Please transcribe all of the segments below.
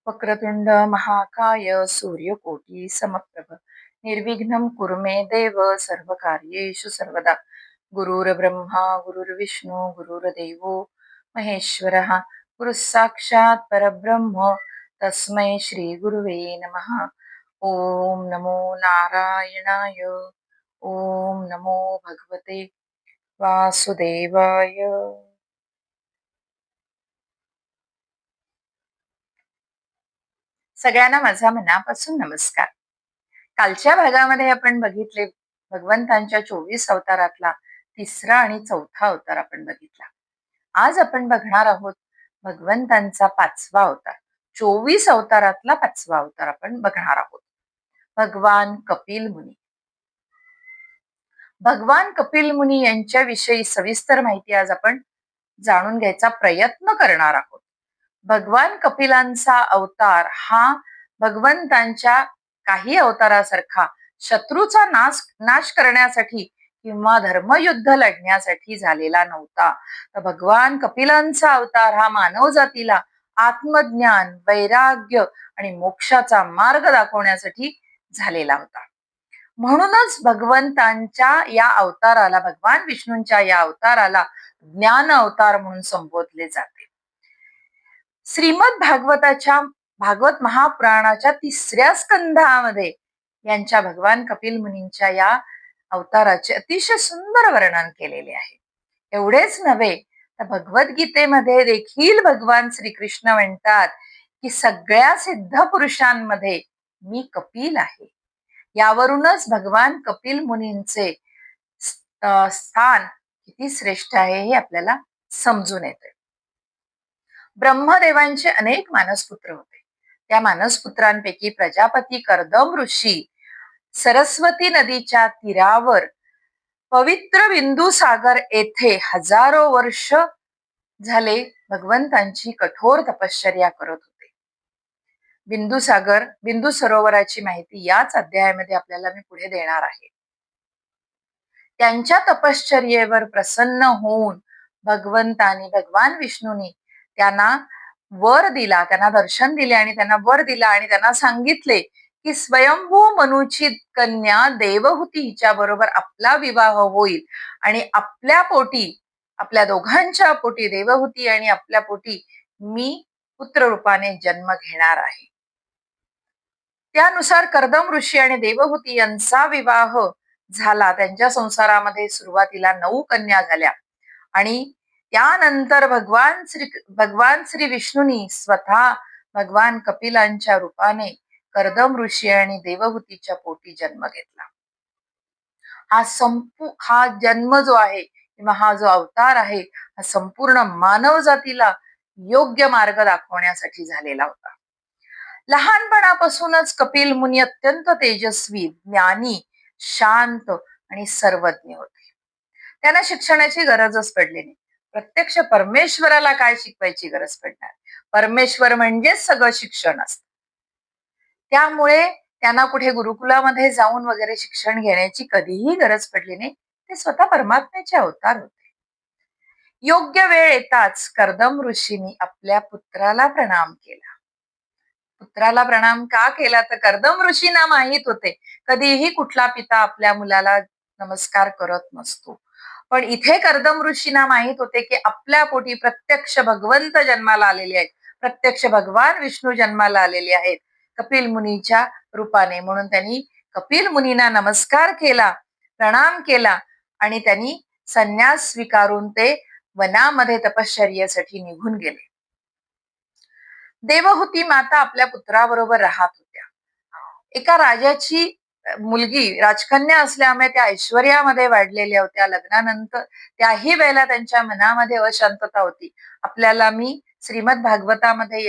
वक्रतुंड महाकाय सूर्यकोटी समप्रभ निर्विघ्नं कुरु मे देव सर्वकार्येषु सर्वदा. गुरुर्ब्रह्मा गुरुर्विष्णू गुरुर्देवो महेश्वरः गुरुः साक्षात् परब्रह्म तस्मै श्री गुरुवे नमः. ओम नमो नारायणाय. ओम नमो भगवते वासुदेवाय. सगळ्यांना माझा मनापासून नमस्कार. कालच्या भागामध्ये आपण बघितले भगवंतांच्या 24 अवतारातला तिसरा आणि चौथा अवतार आपण बघितला. आज आपण बघणार आहोत भगवंतांचा 5वा अवतार. 24 अवतारातला 5वा अवतार आपण बघणार आहोत. भगवान कपिल मुनी. भगवान कपिल मुनी यांच्याविषयी सविस्तर माहिती आज आपण जाणून घ्यायचा प्रयत्न करणार आहोत. भगवान कपिलांचा अवतार हा भगवंतांच्या काही अवतारासारखा शत्रूचा नाश करण्यासाठी किंवा धर्मयुद्ध लढण्यासाठी झालेला नव्हता. तर भगवान कपिलांचा अवतार हा मानव जातीला आत्मज्ञान, वैराग्य आणि मोक्षाचा मार्ग दाखवण्यासाठी झालेला होता. म्हणूनच भगवंतांच्या या अवताराला, भगवान विष्णूंच्या या अवताराला ज्ञान अवतार म्हणून संबोधले जाते. श्रीमद भागवत महापुराणाच्या 3ऱ्या स्कंधामध्ये यांच्या भगवान कपिल मुनींच्या या अवताराचे अतिशय सुंदर वर्णन केलेले आहे. एवढेच नव्हे तर भगवद्गीतेमध्ये देखील भगवान श्रीकृष्ण म्हणतात की सगळ्या सिद्ध पुरुषांमध्ये मी कपिल आहे. यावरूनच भगवान कपिल मुनींचे स्थान किती श्रेष्ठ आहे हे आपल्याला समजून येते. ब्रह्मदेवांचे अनेक मानसपुत्र होते. त्या मानसपुत्रांपैकी प्रजापती कर्दम ऋषी सरस्वती नदीच्या तीरावर पवित्र बिंदुसागर येथे हजारो वर्ष झाले भगवंतांची कठोर तपश्चर्या करत होते. बिंदू सरोवराची माहिती याच अध्यायामध्ये आपल्याला मी पुढे देणार आहे. त्यांच्या तपश्चर्येवर प्रसन्न होऊन भगवान विष्णूंनी त्यांना वर दिला, त्यांना दर्शन दिले आणि त्यांना वर दिला आणि त्यांना सांगितले की स्वयंभू मनुची कन्या देवहूती हिच्या बरोबर आपला विवाह होईल आणि आपल्या दोघांच्या पोटी, देवहूती आणि आपल्या पोटी मी पुत्र रूपाने जन्म घेणार आहे. त्यानुसार कर्दम ऋषी आणि देवहूती यांचा विवाह झाला. त्यांच्या संसारामध्ये सुरुवातीला 9 कन्या झाल्या आणि त्यानंतर भगवान श्री विष्णूंनी स्वतः भगवान कपिलांच्या रूपाने कर्दम ऋषी आणि देवहूतीच्या पोटी जन्म घेतला. हा जन्म जो आहे किंवा हा जो अवतार आहे हा संपूर्ण मानव जातीला योग्य मार्ग दाखवण्यासाठी झालेला होता. लहानपणापासूनच कपिल मुनी अत्यंत तेजस्वी, ज्ञानी, शांत आणि सर्वज्ञ होते. त्यांना शिक्षणाची गरजच पडली नाही. प्रत्यक्ष परमेश्वराला काय शिकवायची गरज पडणार? परमेश्वर म्हणजेच सगळं शिक्षण असतं. त्यामुळे त्यांना कुठे गुरुकुलामध्ये जाऊन वगैरे शिक्षण घेण्याची कधीही गरज पडली नाही. ते स्वतः परमात्म्याचे अवतार होते. योग्य वेळ येताच कर्दम ऋषींनी आपल्या पुत्राला प्रणाम केला. पुत्राला प्रणाम का केला? तर कर्दम ऋषींना माहित होते कधीही कुठला पिता आपल्या मुलाला नमस्कार करत नसतो. पण इथे कर्दम ऋषींना माहित होते की आपल्या पोटी प्रत्यक्ष भगवंत जन्माला आलेले आहेत, प्रत्यक्ष भगवान विष्णू जन्माला आलेले आहेत कपिल मुनीच्या रूपाने. म्हणून त्यांनी कपिल मुनींना नमस्कार केला, प्रणाम केला आणि त्यांनी संन्यास स्वीकारून ते वनामध्ये तपश्चर्येसाठी निघून गेले. देवहूती माता आपल्या पुत्राबरोबर राहत होत्या. एका राजाची मुलगी राजकन्या असल्यामुळे त्या ऐश्वर्यामध्ये वाढलेल्या होत्या. लग्नानंतर त्याही वेळेला त्यांच्या मनामध्ये अशांतता होती. आपल्याला मी श्रीमद भागवतामध्ये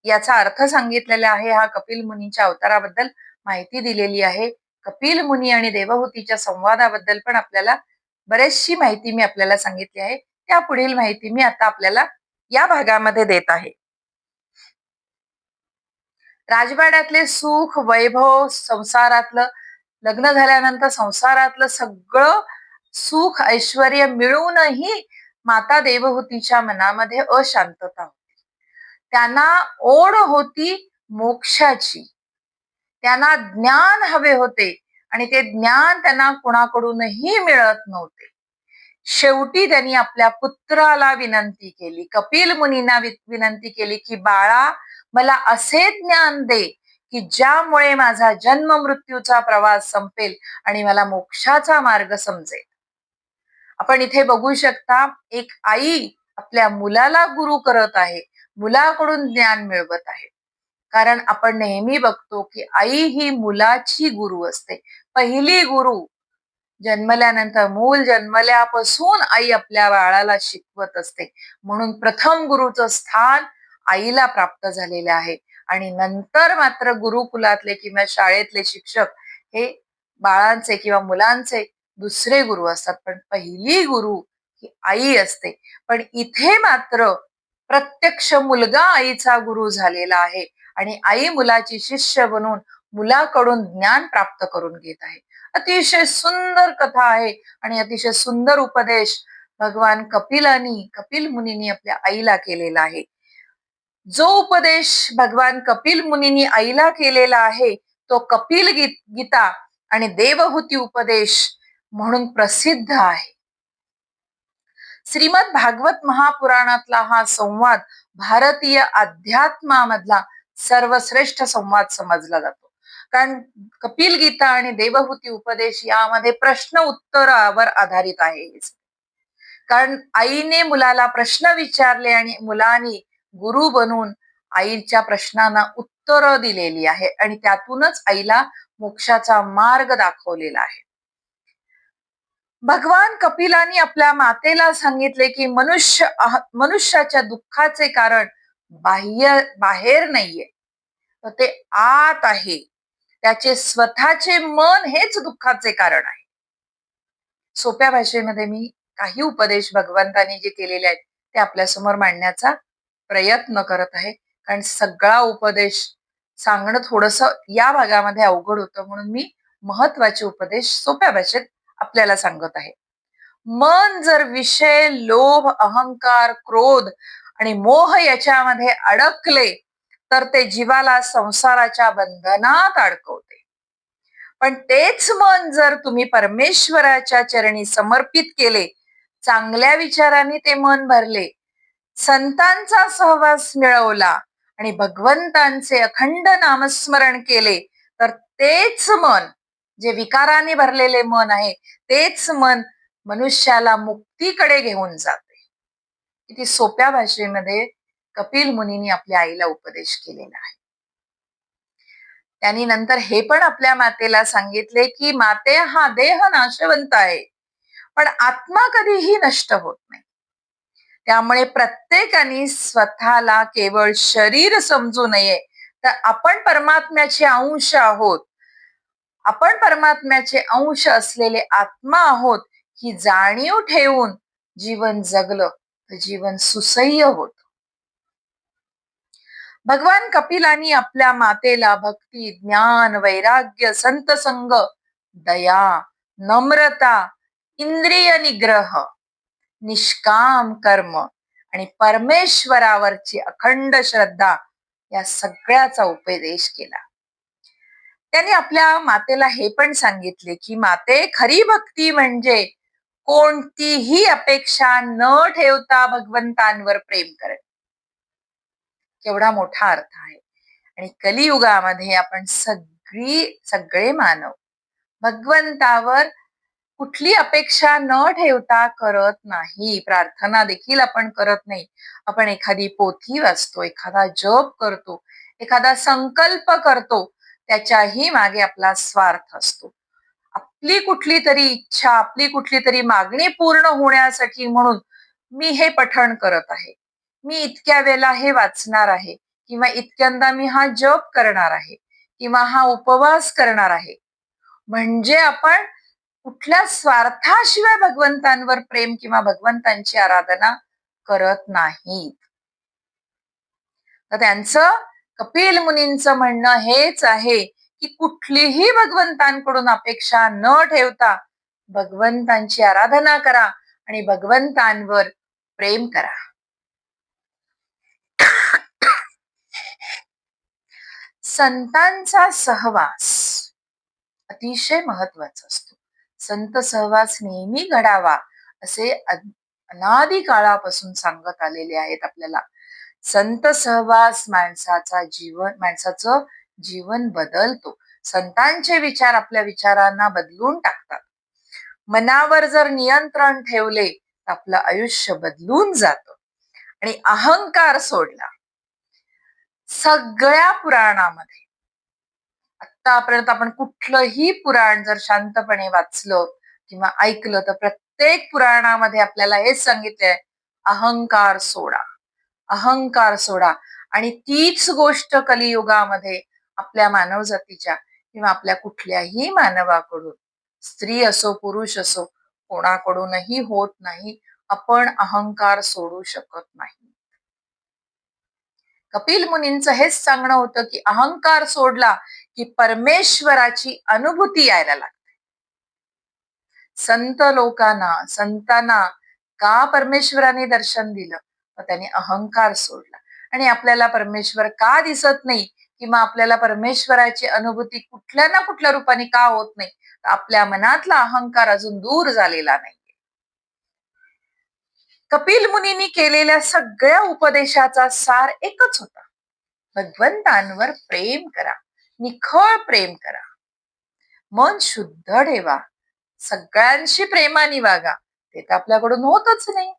याचा अर्थ सांगितलेला आहे. हा कपिल मुनीच्या अवताराबद्दल माहिती दिलेली आहे. कपिल मुनी आणि देवहूतीच्या संवादाबद्दल पण आपल्याला बरेचशी माहिती मी आपल्याला सांगितली आहे. त्या पुढील माहिती मी आता आपल्याला या भागामध्ये देत आहे. राजवाड्यातले सुख, वैभव, संसारातलं, लग्न झाल्यानंतर संसारातलं सगळं सुख, ऐश्वर्य मिळूनही माता देवहूतीच्या मनामध्ये अशांतता होती. त्यांना ओढ होती मोक्षाची, त्यांना ज्ञान हवे होते आणि ते ज्ञान त्यांना कोणाकडूनही मिळत नव्हते. शेवटी त्यांनी आपल्या पुत्राला विनंती केली, कपिल मुनींना विनंती केली की बाळा, मला असे ज्ञान दे की ज्यामुळे माझा जन्म मृत्यूचा प्रवास संपेल आणि मला मोक्षाचा मार्ग समजेल. आपण इथे बघू शकता, एक आई आपल्या मुलाला गुरु करत आहे, मुलाकडून ज्ञान मिळवत आहे. कारण आपण नेहमी बघतो की आई ही मुलाची गुरु असते, पहिली गुरु. जन्मल्यानंतर, मूल जन्मल्यापासून आई आपल्या बाळाला शिकवत असते, म्हणून प्रथम गुरुचं स्थान आईला प्राप्त झालेले आहे. आणि नंतर मात्र गुरुकुलातले किंवा शाळेतले शिक्षक हे बाळांचे किंवा मुलांचे दुसरे गुरु असतात, पण पहिली गुरु ही आई असते. पण इथे मात्र प्रत्यक्ष मुलगा आईचा गुरु झालेला आहे आणि आई मुलाची शिष्य बनून मुलाकडून ज्ञान प्राप्त करून घेत आहे. अतिशय सुंदर कथा आहे आणि अतिशय सुंदर उपदेश भगवान कपिल मुनींनी आपल्या आईला केलेला आहे. जो उपदेश भगवान कपिल मुनींनी आईला केलेला आहे तो कपिल गीता आणि देवहूती उपदेश म्हणून प्रसिद्ध आहे. श्रीमद भागवत महापुराणातला हा संवाद भारतीय अध्यात्मामधला सर्वश्रेष्ठ संवाद समजला जातो. कारण कपिल गीता आणि देवहूती उपदेश यामध्ये प्रश्न उत्तरावर आधारित आहे. कारण आईने मुलाला प्रश्न विचारले आणि मुलाने गुरु बनून आईच्या प्रश्नांना उत्तर दिलेली आहे आणि त्यातूनच आईला मोक्षाचा मार्ग दाखवलेला आहे. भगवान कपिलांनी आपल्या मातेला सांगितले की मनुष्याच्या दुःखाचे कारण बाहेर नाहीये, तर ते आत आहे. त्याचे स्वतःचे मन हेच दुःखाचे कारण आहे. सोप्या भाषेमध्ये मी काही उपदेश भगवंतांनी जे केलेले आहेत ते आपल्यासमोर मांडण्याचा प्रयत्न करत आहे. कारण सगळा उपदेश सांगणं थोडस या भागामध्ये अवघड होतं, म्हणून मी महत्वाचे उपदेश सोप्या भाषेत आपल्याला सांगत आहे. मन जर विषय, लोभ, अहंकार, क्रोध आणि मोह याच्यामध्ये अडकले तर ते जीवाला संसाराच्या बंधनात अडकवते. पण तेच मन जर तुम्ही परमेश्वराच्या चरणी समर्पित केले, चांगल्या विचारांनी ते मन भरले, संतांचा सहवास मिळवला आणि भगवंतांचे अखंड नामस्मरण केले, तर तेच मन, जे विकाराने भरलेले मन आहे, तेच मन मनुष्याला मुक्तीकडे घेऊन जाते. किती सोप्या भाषेमध्ये कपिल मुनींनी आपल्या आईला उपदेश केलेला आहे. त्यांनी नंतर हे पण आपल्या मातेला सांगितले की माते, हा देह नाशवंत आहे, पण आत्मा कधीही नष्ट होत नाही. त्यामुळे प्रत्येकाने स्वतःला केवळ शरीर समजू नये, तर आपण परमात्म्याचे अंश आहोत, आपण परमात्म्याचे अंश असलेले आत्मा आहोत ही जाणीव ठेवून जीवन जगलं तर जीवन सुसह्य होत. भगवान कपिलांनी आपल्या मातेला भक्ती, ज्ञान, वैराग्य, संत संग, दया, नम्रता, इंद्रिय निग्रह, निष्काम कर्म आणि परमेश्वरावरची अखंड श्रद्धा या सगळ्याचा उपदेश केला. त्यांनी आपल्या मातेला हे पण सांगितले की माते, खरी भक्ती म्हणजे कोणतीही अपेक्षा न ठेवता भगवंतांवर प्रेम करणे. केवढा मोठा अर्थ आहे. आणि कलियुगामध्ये आपण सगळे मानव भगवंतावर कुठली अपेक्षा न ठेवता करत नाही. प्रार्थना देखील आपण करत नाही. आपण एखादी पोथी वाचतो, एखादा जप करतो, एखादा संकल्प करतो, त्याच्याही मागे आपला स्वार्थ असतो. आपली कुठली तरी इच्छा, आपली कुठली तरी मागणी पूर्ण होण्यासाठी म्हणून मी हे पठण करत आहे, मी इतक्या वेळेला हे वाचणार आहे, किंवा इतक्यांदा मी हा जप करणार आहे, किंवा हा उपवास करणार आहे. म्हणजे आपण कुठल्या स्वार्थाशिवाय भगवंतांवर प्रेम किंवा भगवंतांची आराधना करत नाही. तर त्यांचं, कपिल मुनींचं म्हणणं हेच आहे की कुठलीही भगवंतांकडून अपेक्षा न ठेवता भगवंतांची आराधना करा आणि भगवंतांवर प्रेम करा. संतांचा सहवास अतिशय महत्वाचा असतो. संत सहवास नेहमी घडावा असे अनादी काळापासून सांगत आलेले आहेत आपल्याला. संत सहवास माणसाचं जीवन बदलतो. संतांचे विचार आपल्या विचारांना बदलून टाकतात. मनावर जर नियंत्रण ठेवले तर आपलं आयुष्य बदलून जातं. आणि अहंकार सोडला. सगळ्या पुराणामध्ये आतापर्यंत आपण कुठलंही पुराण जर शांतपणे वाचलं किंवा ऐकलं तर प्रत्येक पुराणामध्ये आपल्याला हेच सांगितलंय, अहंकार सोडा, अहंकार सोडा. आणि तीच गोष्ट कलियुगामध्ये आपल्या मानवजातीच्या किंवा आपल्या कुठल्याही मानवाकडून, स्त्री असो पुरुष असो, कोणाकडूनही होत नाही. आपण अहंकार सोडू शकत नाही. कपिल मुनींचं हेच सांगणं होतं की अहंकार सोडला की परमेश्वराची अनुभूती यायला लागते. संतांना का परमेश्वराने दर्शन दिलं, तर त्याने अहंकार सोडला. आणि आपल्याला परमेश्वर का दिसत नाही किंवा आपल्याला परमेश्वराची अनुभूती कुठल्या ना कुठल्या रूपाने का होत नाही, तर आपल्या मनातला अहंकार अजून दूर झालेला नाही. कपिल मुनींनी केलेल्या सगळ्या उपदेशाचा सार एकच होता, भगवंतांवर प्रेम करा, निखळ प्रेम करा, मन शुद्ध ठेवा, सगळ्यांशी प्रेमाने वागा. ते तर आपल्याकडून होतच नाही.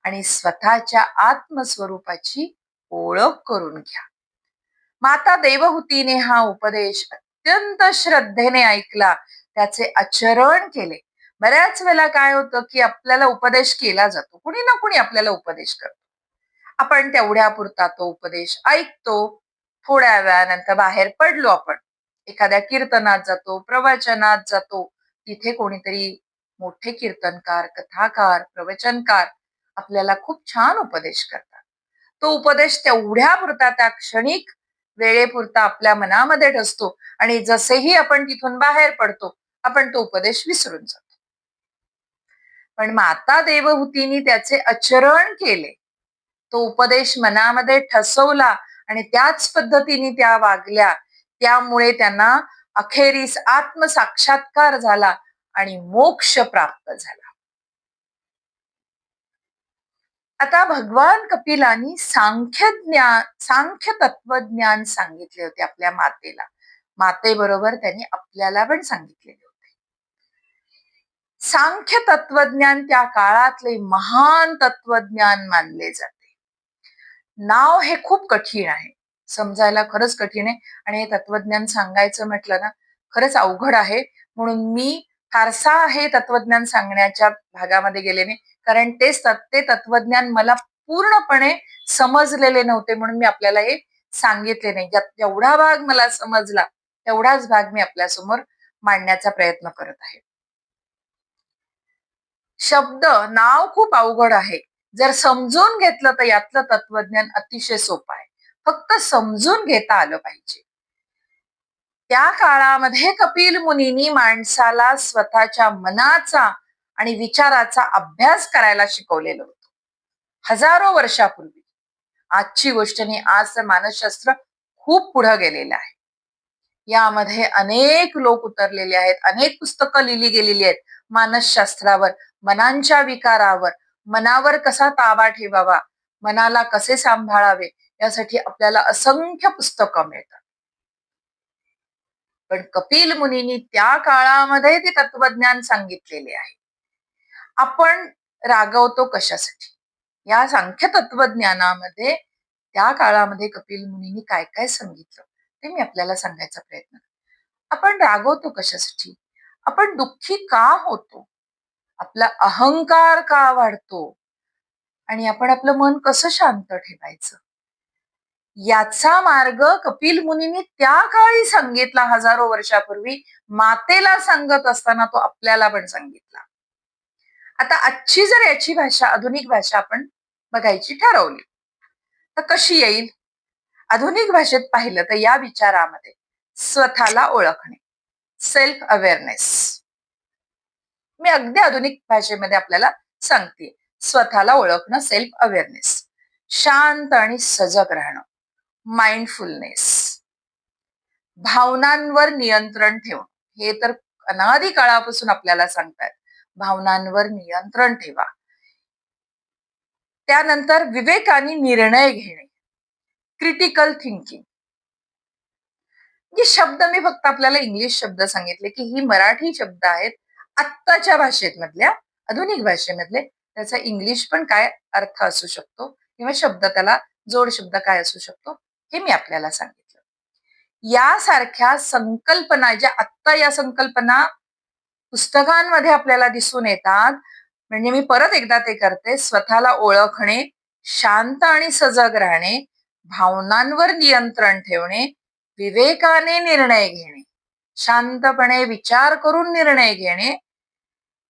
आणि स्वतःच्या आत्मस्वरूपाची ओळख करून घ्या. माता देवहूतीने हा उपदेश अत्यंत श्रद्धेने ऐकला, त्याचे आचरण केले. बऱ्याच वेळेला काय होतं की आपल्याला उपदेश केला जातो, कुणी ना कुणी आपल्याला उपदेश करतो. आपण तेवढ्या पुरता तो उपदेश ऐकतो. थोड्या वेळानंतर बाहेर पडलो, आपण एखाद्या कीर्तनात जातो, प्रवचनात जातो, तिथे कोणीतरी मोठे कीर्तनकार, कथाकार, प्रवचनकार आपल्याला खूप छान उपदेश करतात. तो उपदेश तेवढ्या पुरता, त्या क्षणिक वेळेपुरता आपल्या मनामध्ये ठसतो आणि जसेही आपण तिथून बाहेर पडतो, आपण तो उपदेश विसरून जातो. पण माता देवहूतीने त्याचे आचरण केले, तो उपदेश मनामध्ये ठसवला आणि त्याच पद्धतीने त्या वागल्या. त्यामुळे त्यांना अखेरीस आत्मसाक्षात्कार झाला आणि मोक्ष प्राप्त झाला. आता भगवान कपिलांनी सांख्य तत्वज्ञान सांगितले होते आपल्या मातेला. मातेबरोबर त्यांनी आपल्याला पण सांगितलेले होते. सांख्य तत्वज्ञान त्या काळातले महान तत्वज्ञान मानले जाते. नाव हे खूप कठीण आहे, समजायला खरंच कठीण आहे. आणि हे तत्वज्ञान सांगायचं म्हटलं ना, खरंच अवघड आहे. म्हणून मी फारसा हे तत्वज्ञान सांगण्याच्या भागामध्ये गेले नाही, कारण ते तत्वज्ञान मला पूर्णपणे समजलेले नव्हते, म्हणून मी आपल्याला हे सांगितले नाही. जेवढा भाग मला समजला तेवढाच भाग मी आपल्यासमोर मांडण्याचा प्रयत्न करत आहे. शब्द नाव खूप अवघड आहे, जर समजून घेतलं तर यातलं तत्वज्ञान अतिशय सोपं आहे. फक्त समजून घेता आलं पाहिजे. त्या काळामध्ये कपिल मुनींनी माणसाला स्वतःच्या मनाचा आणि विचाराचा अभ्यास करायला शिकवलेलं होतं, हजारो वर्षापूर्वी. आजची गोष्ट नाही, आज तर मानसशास्त्र खूप पुढे गेलेलं आहे. यामध्ये अनेक लोक उतरलेले आहेत, अनेक पुस्तकं लिहिली गेलेली आहेत मानसशास्त्रावर, मनांच्या विकारावर, मनावर कसा ताबा ठेवावा, मनाला कसे सांभाळावे, यासाठी आपल्याला असंख्य पुस्तकं मिळतात. पण कपिल मुनींनी त्या काळामध्ये ते तत्वज्ञान सांगितलेले आहे. आपण रागवतो कशासाठी, या सांख्य तत्वज्ञानामध्ये त्या काळामध्ये कपिल मुनींनी काय काय सांगितलं ते मी आपल्याला सांगायचा प्रयत्न करते. आपण रागवतो कशासाठी, आपण दुःखी का होतो, आपला अहंकार का वाढतो, आणि आपण आपलं मन कसं शांत ठेवायचं, याचा मार्ग कपिल मुनींनी त्या काळी सांगितला, हजारो वर्षापूर्वी. मातेला सांगत असताना तो आपल्याला पण सांगितला. आता आजची जर याची भाषा, आधुनिक भाषा आपण बघायची ठरवली तर कशी येईल? आधुनिक भाषेत पाहिलं तर या विचारामध्ये स्वतःला ओळखणे, सेल्फ अवेअरनेस, मी अगदी आधुनिक भाषेमध्ये आपल्याला सांगते, स्वतःला ओळखणं, सेल्फ अवेअरनेस, शांत आणि सजग राहणं, माइंडफुलनेस, भावनांवर नियंत्रण ठेवणं. हे तर अनादी काळापासून आपल्याला सांगतात, भावनांवर नियंत्रण ठेवा. त्यानंतर विवेकाने निर्णय घेणे, क्रिटिकल थिंकिंग. म्हणजे शब्द मी फक्त आपल्याला इंग्लिश शब्द सांगितले की ही मराठी शब्द आहेत आत्ताच्या भाषेत मधल्या, आधुनिक भाषेमधले. त्याचा इंग्लिश पण काय अर्थ असू शकतो किंवा शब्द त्याला जोड शब्द काय असू शकतो हे मी आपल्याला सांगितलं. यासारख्या संकल्पना ज्या आत्ता या संकल्पना पुस्तकांमध्ये आपल्याला दिसून येतात, म्हणजे मी परत एकदा ते करते, स्वतःला ओळखणे, शांत आणि सजग राहणे, भावनांवर नियंत्रण ठेवणे, विवेकाने निर्णय घेणे, शांतपणे विचार करून निर्णय घेणे,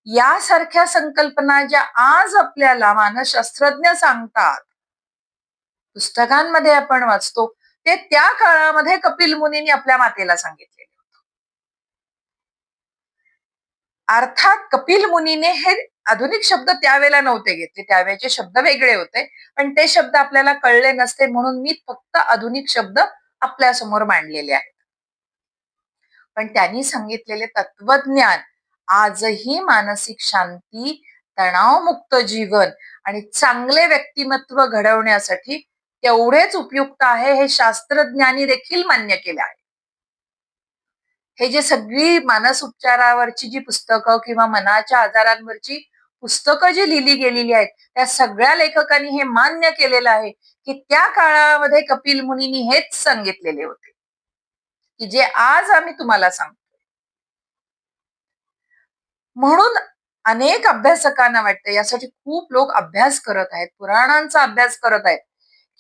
यासारख्या संकल्पना ज्या आज आपल्याला मानसशास्त्रज्ञ सांगतात, पुस्तकांमध्ये आपण वाचतो, ते त्या काळामध्ये कपिल मुनींनी आपल्या मातेला सांगितलेले होते. अर्थात कपिल मुनीने हे आधुनिक शब्द त्यावेळेला नव्हते घेतले, त्यावेळेचे शब्द वेगळे होते, पण ते शब्द आपल्याला कळले नसते म्हणून मी फक्त आधुनिक शब्द आपल्या समोर मांडलेले आहेत. पण त्यांनी सांगितलेले तत्वज्ञान आजही मानसिक शांती, तणावमुक्त जीवन आणि चांगले व्यक्तिमत्व घडवण्यासाठी तेवढेच उपयुक्त आहे, हे शास्त्रज्ञांनी देखील मान्य केले आहे. हे जे सगळी मानस उपचारावरची जी पुस्तकं किंवा मनाच्या आजारांवरची पुस्तकं जी लिहिली गेलेली आहेत, त्या सगळ्या लेखकांनी हे मान्य केलेलं आहे की त्या काळामध्ये कपिल मुनींनी हेच सांगितलेले होते की जे आज आम्ही तुम्हाला सांगतो. म्हणून अनेक अभ्यासकांना वाटतं, यासाठी खूप लोक अभ्यास करत आहेत, पुराणांचा अभ्यास करत आहेत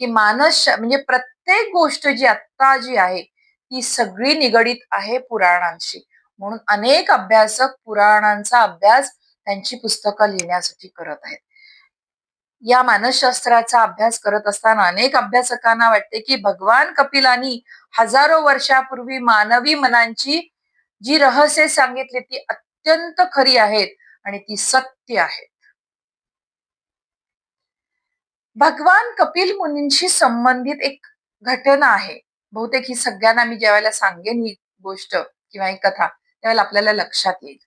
की म्हणजे प्रत्येक गोष्ट जी आत्ता जी आहे ती सगळी निगडीत आहे पुराणांशी. म्हणून अनेक अभ्यासक पुराणांचा अभ्यास त्यांची पुस्तकं लिहिण्यासाठी करत आहेत. या मानसशास्त्राचा अभ्यास करत असताना अनेक अभ्यासकांना वाटते की भगवान कपिलांनी हजारो वर्षापूर्वी मानवी मनांची जी रहस्ये सांगितली ती अत्यंत खरी आहेत आणि ती सत्य आहेत. भगवान कपिल मुनींशी संबंधित एक घटना आहे, बहुतेक ही सगळ्यांना मी ज्यावेळेला सांगेन ही गोष्ट किंवा ही कथा त्यावेळेला आपल्याला लक्षात येईल.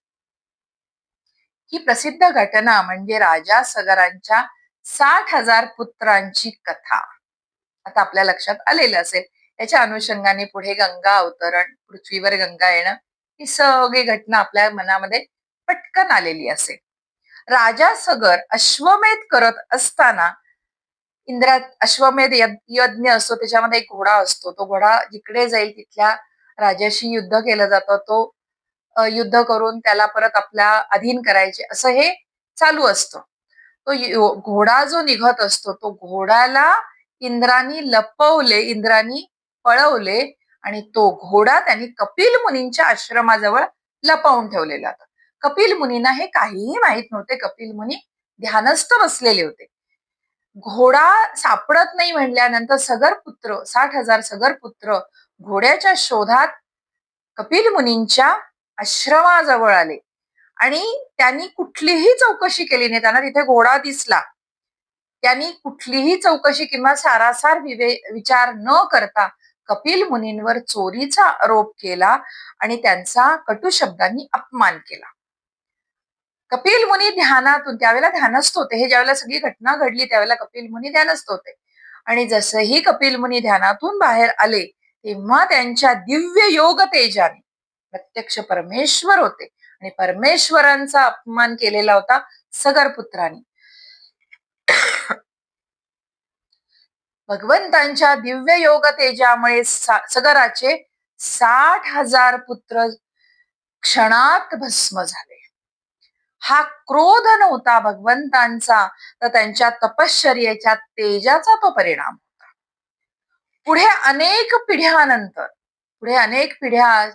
ही प्रसिद्ध घटना म्हणजे राजा सगरांच्या 60,000 पुत्रांची कथा. आता आपल्या लक्षात आलेलं असेल. याच्या अनुषंगाने पुढे गंगा अवतरण, पृथ्वीवर गंगा येणं, ही सगळी घटना आपल्या मनामध्ये पटकन आलेली असेल. राजा सगर अश्वमेध करत असताना अश्वमेध यज्ञ असतो, त्याच्यामध्ये एक घोडा असतो. तो घोडा जिकडे जाईल तिथल्या राजाशी युद्ध केलं जातं. तो युद्ध करून त्याला परत आपल्या अधीन करायचे असं हे चालू असतं. तो घोडा जो निघत असतो तो घोड्याला इंद्रानी पळवले आणि तो घोडा त्यांनी कपिल मुनींच्या आश्रमाजवळ लपवून ठेवलेला होता. कपिल मुनींना हे काहीही माहित नव्हते. कपिल मुनी ध्यानस्थ बसलेले होते. घोडा सापडत नाही म्हणल्यानंतर 60,000 सगरपुत्र घोड्याच्या शोधात कपिल मुनींच्या आश्रमाजवळ आले आणि त्यांनी कुठलीही चौकशी केली नाही. त्यांना तिथे घोडा दिसला, त्यांनी कुठलीही चौकशी किंवा सारासार विचार न करता कपिल मुनींवर चोरीचा आरोप केला आणि त्यांचा कटू शब्दांनी अपमान केला. कपिल मुनी ध्यानातून, त्यावेळेला ध्यानस्थ होते, हे ज्यावेळेला सगळी घटना घडली त्यावेळेला कपिल मुनी ध्यानस्थ होते आणि जसंही कपिल मुनी ध्यानातून बाहेर आले तेव्हा त्यांच्या दिव्य योग तेजाने प्रत्यक्ष परमेश्वर होते आणि परमेश्वरांचा अपमान केलेला होता सगरपुत्रांनी. भगवंतांच्या दिव्य योग तेजामुळे सगराचे 60,000 पुत्र क्षणात भस्म झाले. हा क्रोध नव्हता भगवंतांचा, तर त्यांच्या तपश्चर्येच्या तेजाचा तो परिणाम होता. पुढे अनेक पिढ्या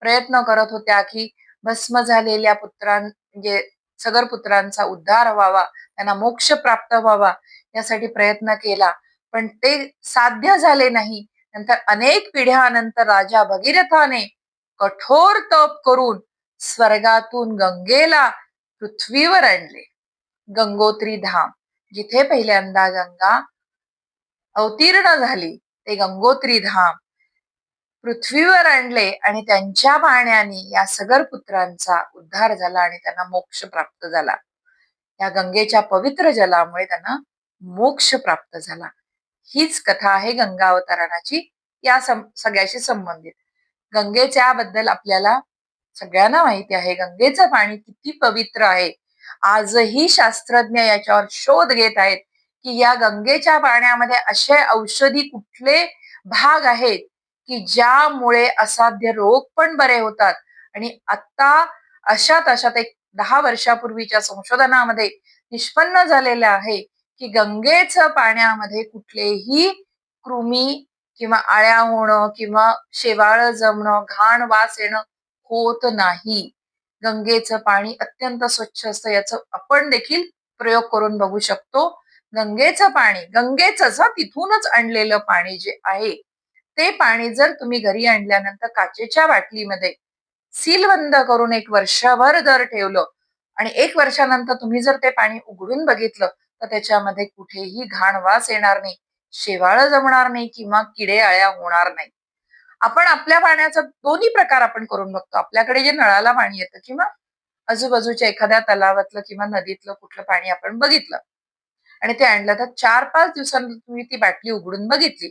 प्रयत्न करत होत्या की भस्म झालेल्या म्हणजे सगरपुत्रांचा उद्धार व्हावा, त्यांना मोक्ष प्राप्त व्हावा, यासाठी प्रयत्न केला, पण ते साध्य झाले नाही. नंतर अनेक पिढ्यानंतर राजा भगीरथाने कठोर तप करून स्वर्गातून गंगेला पृथ्वीवर आणले. गंगोत्री धाम, जिथे पहिल्यांदा गंगा अवतीर्ण झाली ते गंगोत्री धाम पृथ्वीवर आणले आणि त्यांच्या पाण्याने या सगर पुत्रांचा उद्धार झाला आणि त्यांना मोक्ष प्राप्त झाला. या गंगेच्या पवित्र जलामुळे त्यांना मोक्ष प्राप्त झाला. हीच कथा आहे गंगा अवतरणाची, या सगळ्याशी संबंधित. गंगेच्याबद्दल आपल्याला सगळ्यांना माहिती आहे, गंगेचं पाणी किती पवित्र आहे. आजही शास्त्रज्ञ याच्यावर शोध घेत आहेत की या गंगेच्या पाण्यामध्ये असे औषधी कुठले भाग आहेत की ज्यामुळे असाध्य रोग पण बरे होतात. आणि आता अशात एक 10 वर्षापूर्वीच्या संशोधनामध्ये निष्पन्न झालेलं आहे की गंगेचं पाण्यामध्ये कुठलेही कृमी किंवा आळ्या होणं किंवा शेवाळ जमणं, घाण वास येणं होत नाही. गंगेचं पाणी अत्यंत स्वच्छ असतं. याचं आपण देखील प्रयोग करून बघू शकतो. गंगेचं पाणी गंगेचंच तिथूनच आणलेलं पाणी जे आहे ते पाणी जर तुम्ही घरी आणल्यानंतर काचेच्या बाटलीमध्ये सीलबंद करून 1 वर्षभर जर ठेवलं आणि 1 वर्षानंतर तुम्ही जर ते पाणी उघडून बघितलं तर त्याच्यामध्ये कुठेही घाण वास येणार नाही, शेवाळ जमणार नाही किंवा किडे आळ्या होणार नाही. आपण आपल्या पाण्याचा दोन्ही प्रकार आपण करून बघतो. आपल्याकडे जे नळाला पाणी येतं किंवा आजूबाजूच्या एखाद्या तलावातलं किंवा नदीतलं कुठलं पाणी आपण बघितलं आणि ते आणलं तर 4-5 दिवसांनी तुम्ही ती बाटली उघडून बघितली,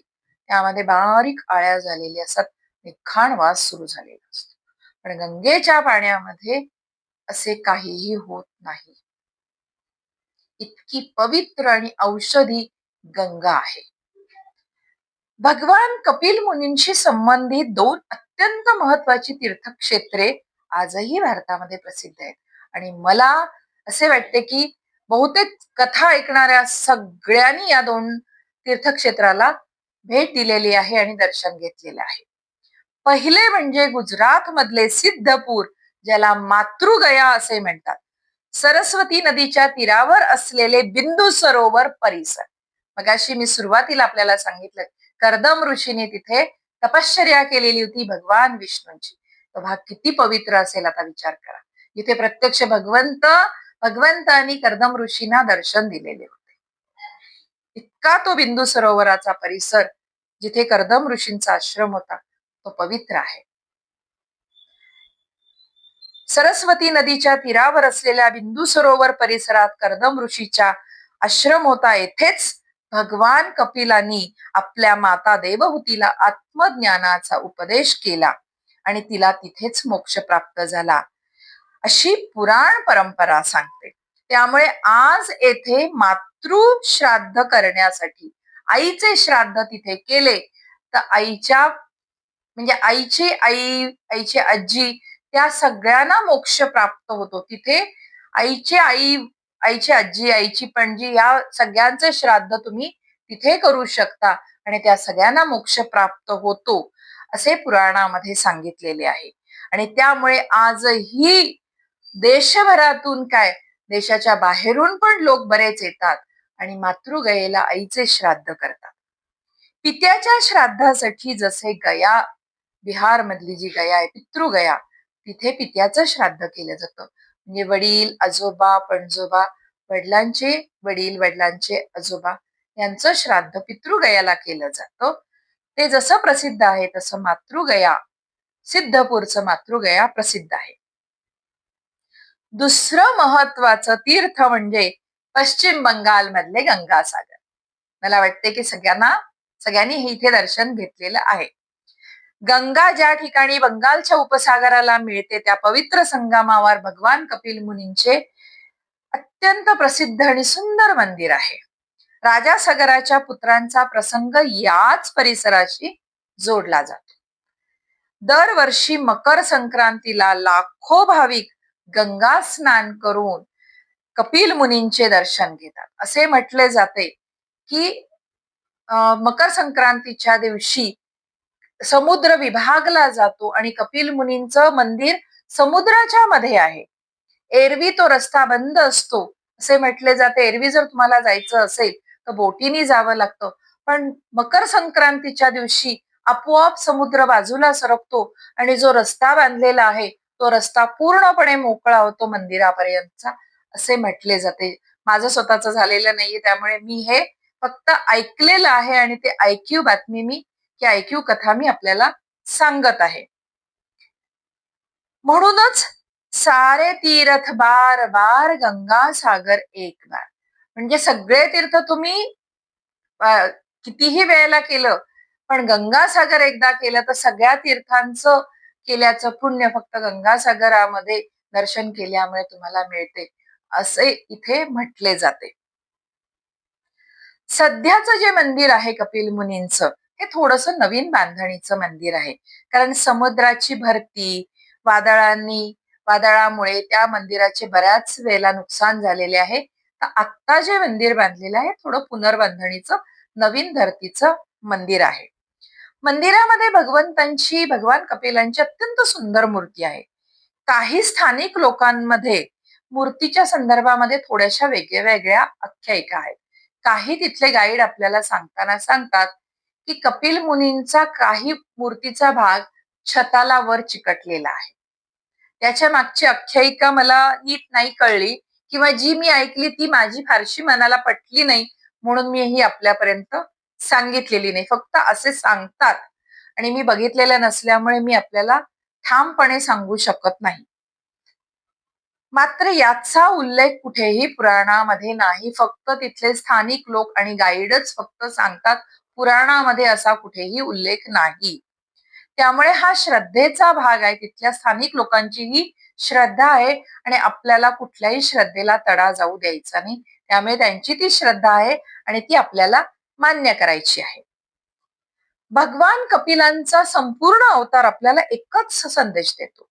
त्यामध्ये बारीक आळ्या झालेल्या असतात, घाण वास सुरू झालेला असतो. पण गंगेच्या पाण्यामध्ये असे काहीही होत नाही. इतकी पवित्र आणि औषधी गंगा आहे. भगवान कपिल मुनींशी संबंधित 2 अत्यंत महत्वाची तीर्थक्षेत्रे आजही भारतामध्ये प्रसिद्ध आहेत. आणि मला असे वाटते की बहुतेक कथा ऐकणाऱ्या सगळ्यांनी या 2 तीर्थक्षेत्राला भेट दिलेली आहे आणि दर्शन घेतलेलं आहे. पहिले म्हणजे गुजरात मधले सिद्धपूर, ज्याला मातृगया असे म्हणतात. सरस्वती नदीच्या तीरावर असलेले बिंदू सरोवर परिसर. मगाशी मी सुरुवातीला आपल्याला सांगितलं कर्दम ऋषीने तिथे तपश्चर्या केलेली होती भगवान विष्णूंची. तो भाग किती पवित्र असेल आता विचार करा. जिथे प्रत्यक्ष भगवंतांनी कर्दम ऋषींना दर्शन दिलेले होते. इतका तो बिंदू सरोवराचा परिसर जिथे कर्दम ऋषींचा आश्रम होता तो पवित्र आहे. सरस्वती नदीच्या तीरावर असलेल्या बिंदू सरोवर परिसरात कर्दम ऋषीचा आश्रम होता. येथेच भगवान कपिलांनी आपल्या माता देवहूतीला आत्मज्ञानाचा उपदेश केला आणि तिला तिथेच मोक्ष प्राप्त झाला, अशी पुराण परंपरा सांगते. त्यामुळे आज येथे मातृश्राद्ध करण्यासाठी आईचे श्राद्ध तिथे केले तर आईच्या म्हणजे आईची आई, आईची आजी, त्या सगळ्यांना मोक्ष प्राप्त होतो. तिथे आईची आई, आईची आजी, आईची पणजी या सगळ्यांचे श्राद्ध तुम्ही तिथे करू शकता आणि त्या सगळ्यांना मोक्ष प्राप्त होतो असे पुराणामध्ये सांगितलेले आहे. आणि त्यामुळे आजही देशभरातून देशाच्या बाहेरून पण लोक बरेच येतात आणि मातृगयेला आईचे श्राद्ध करतात. पित्याच्या श्राद्धासाठी जसे गया, बिहार मधली जी गया आहे पितृगया, तिथे पित्याचं श्राद्ध केलं जातं. म्हणजे वडील, आजोबा, पणजोबा, वडिलांचे वडील, वडिलांचे आजोबा यांचं श्राद्ध पितृगयाला केलं जातं. ते जसं प्रसिद्ध आहे तसं मातृगया, सिद्धपूरचं मातृगया प्रसिद्ध आहे. दुसरं महत्वाचं तीर्थ म्हणजे पश्चिम बंगाल मधले गंगासागर. मला वाटते की सगळ्यांनी हे इथे दर्शन घेतलेलं आहे. गंगा ज्या ठिकाणी बंगालच्या उपसागराला मिळते त्या पवित्र संगमावर भगवान कपिल मुनींचे अत्यंत प्रसिद्ध आणि सुंदर मंदिर आहे. राजा सगराच्या पुत्रांचा प्रसंग याच परिसराशी जोडला जातो. दरवर्षी मकर संक्रांतीला लाखो भाविक गंगा स्नान करून कपिल मुनींचे दर्शन घेतात. असे म्हटले जाते की मकर संक्रांतीच्या दिवशी समुद्र विभागला जातो आणि कपिल मुनींचं मंदिर समुद्राच्या मध्ये आहे. एरवी तो रस्ता बंद असतो असे म्हटले जाते. एरवी जर तुम्हाला जायचं असेल तर बोटीने जावं लागतं, पण मकर संक्रांतीच्या दिवशी आपोआप समुद्र बाजूला सरकतो आणि जो रस्ता बांधलेला आहे तो रस्ता पूर्णपणे मोकळा होतो मंदिरापर्यंतचा असे म्हटले जाते. माझं स्वतःच झालेलं नाहीये त्यामुळे मी हे फक्त ऐकलेलं आहे आणि ते ऐकीव बातमी मी की ऐकीव कथा मी आपल्याला सांगत आहे. म्हणूनच सारे तीर्थ बार बार गंगा सागर एक बार. म्हणजे सगळे तीर्थ तुम्ही कितीही वेळेला केलं पण गंगासागर एकदा केलं तर सगळ्या तीर्थांचं केल्याचं पुण्य फक्त गंगासागरामध्ये दर्शन केल्यामुळे तुम्हाला मिळते असे इथे म्हटले जाते. सध्याचं जे मंदिर आहे कपिल मुनींचं हे थोडस नवीन बांधणीचं मंदिर आहे. कारण समुद्राची भरती वादळामुळे त्या मंदिराचे बऱ्याच वेळेला नुकसान झालेले आहे. तर आत्ता जे मंदिर बांधलेलं आहे थोडं पुनर्बांधणीचं नवीन धर्तीचं मंदिर आहे. मंदिरामध्ये भगवान कपिलांची अत्यंत सुंदर मूर्ती आहे. काही स्थानिक लोकांमध्ये मूर्तीच्या संदर्भामध्ये थोड्याशा वेगळ्या आख्यायिका आहेत. काही तिथले गाईड आपल्याला सांगताना सांगतात की कपिल मुनींचा काही मूर्तीचा भाग छताला वर चिकटलेला आहे. त्याच्या मागची आख्यायिका मला नीट नाही कळली किंवा जी मी ऐकली ती माझी फारशी मनाला पटली नाही म्हणून मी ही आपल्यापर्यंत सांगितलेली नाही. फक्त असे सांगतात आणि मी बघितलेलं नसल्यामुळे मी आपल्याला ठामपणे सांगू शकत नाही. मात्र याचा उल्लेख कुठेही पुराणामध्ये नाही. फक्त तिथले स्थानिक लोक आणि गाईडच फक्त सांगतात. पुराणामध्ये असा कुठेही उल्लेख नाही. त्यामुळे हा श्रद्धेचा भाग आहे. तिथल्या स्थानिक लोकांची ही श्रद्धा आहे आणि आपल्याला कुठल्याही श्रद्धेला तडा जाऊ द्यायचा नाही. त्यामुळे त्यांची ती श्रद्धा आहे आणि ती आपल्याला मान्य करायची आहे. भगवान कपिलांचा संपूर्ण अवतार आपल्याला एकच संदेश देतो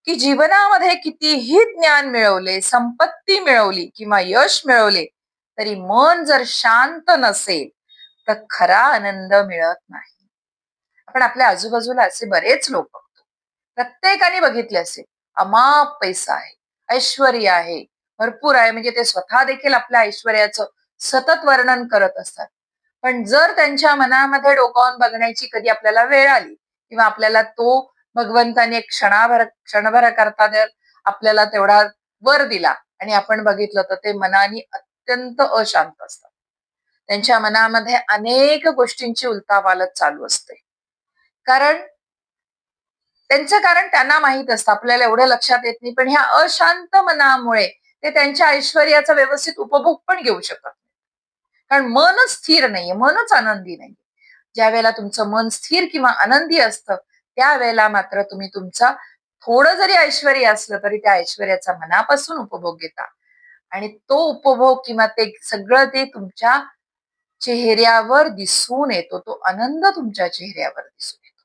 की जीवनामध्ये कितीही ज्ञान मिळवले, संपत्ती मिळवली किंवा यश मिळवले तरी मन जर शांत नसेल तर खरा आनंद मिळत नाही. आपण आपल्या आजूबाजूला असे बरेच लोक बघतो. प्रत्येकाने बघितले असेल अमाप पैसा आहे, ऐश्वर्य आहे, भरपूर आहे, म्हणजे ते स्वतः देखील आपल्या ऐश्वर्याचं सतत वर्णन करत असतात. पण जर त्यांच्या मनामध्ये डोकावून बघण्याची कधी आपल्याला वेळ आली किंवा आपल्याला तो भगवंताने क्षणभर करता जर आपल्याला तेवढा वर दिला आणि आपण बघितलं तर ते मनाने अत्यंत अशांत असतात. त्यांच्या मनामध्ये अनेक गोष्टींची उलथापालथ चालू असते. कारण त्यांना माहित असतं आपल्याला एवढं लक्षात येत नाही पण ह्या अशांत मनामुळे ते त्यांच्या ऐश्वर्याचा व्यवस्थित उपभोग पण घेऊ शकत नाही. कारण मनच स्थिर नाहीये, मनच आनंदी नाही. ज्या वेळेला तुमचं मन स्थिर किंवा आनंदी असतं त्यावेळेला मात्र तुम्ही तुमचा थोडं जरी ऐश्वर्य असलं तरी त्या ऐश्वर्याचा मनापासून उपभोग घेता आणि तो उपभोग किंवा ते सगळं ते तुमच्या चेहऱ्यावर दिसून येतो. तो आनंद तुमच्या चेहऱ्यावर दिसून येतो.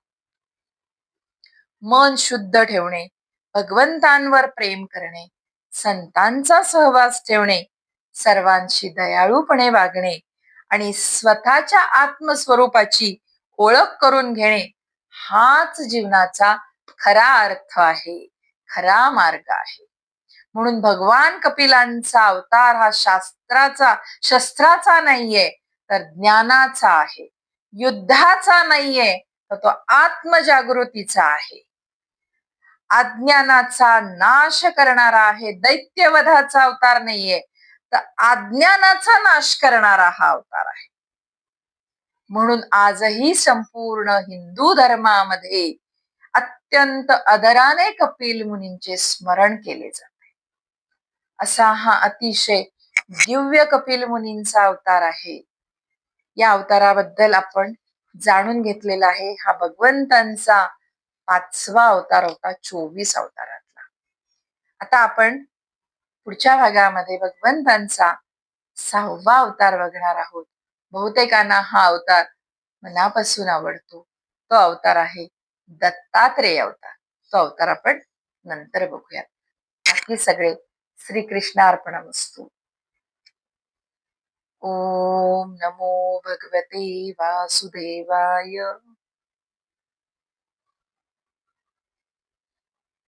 मन शुद्ध ठेवणे, भगवंतांवर प्रेम करणे, संतांचा सहवास ठेवणे, सर्वांशी दयाळूपणे वागणे आणि स्वतःच्या आत्मस्वरूपाची ओळख करून घेणे हाच जीवनाचा खरा अर्थ आहे, खरा मार्ग आहे. म्हणून भगवान कपिलांचा अवतार हा शस्त्राचा नाहीये तर ज्ञानाचा आहे, युद्धाचा नाहीये तर तो आत्मजागृतीचा आहे, अज्ञानाचा नाश करणारा आहे. दैत्यवधाचा अवतार नाहीये तर अज्ञानाचा नाश करणारा हा अवतार आहे. म्हणून आजही संपूर्ण हिंदू धर्मामध्ये अत्यंत आदराने कपिल मुनींचे स्मरण केले जाते. असा हा अतिशय दिव्य कपिल मुनींचा अवतार आहे. या अवताराबद्दल आपण जाणून घेतलेला आहे. हा भगवंतांचा 5वा अवतार होता 24 अवतारातला. आता आपण पुढच्या भागामध्ये भगवंतांचा 6वा अवतार बघणार आहोत. बहुतेकांना हा अवतार मनापासून आवडतो. तो अवतार आहे दत्तात्रेय अवतार. तो अवतार आपण नंतर बघूयात. बाकी सगळे श्रीकृष्णार्पणमस्तु. ओम नमो भगवते वासुदेवाय.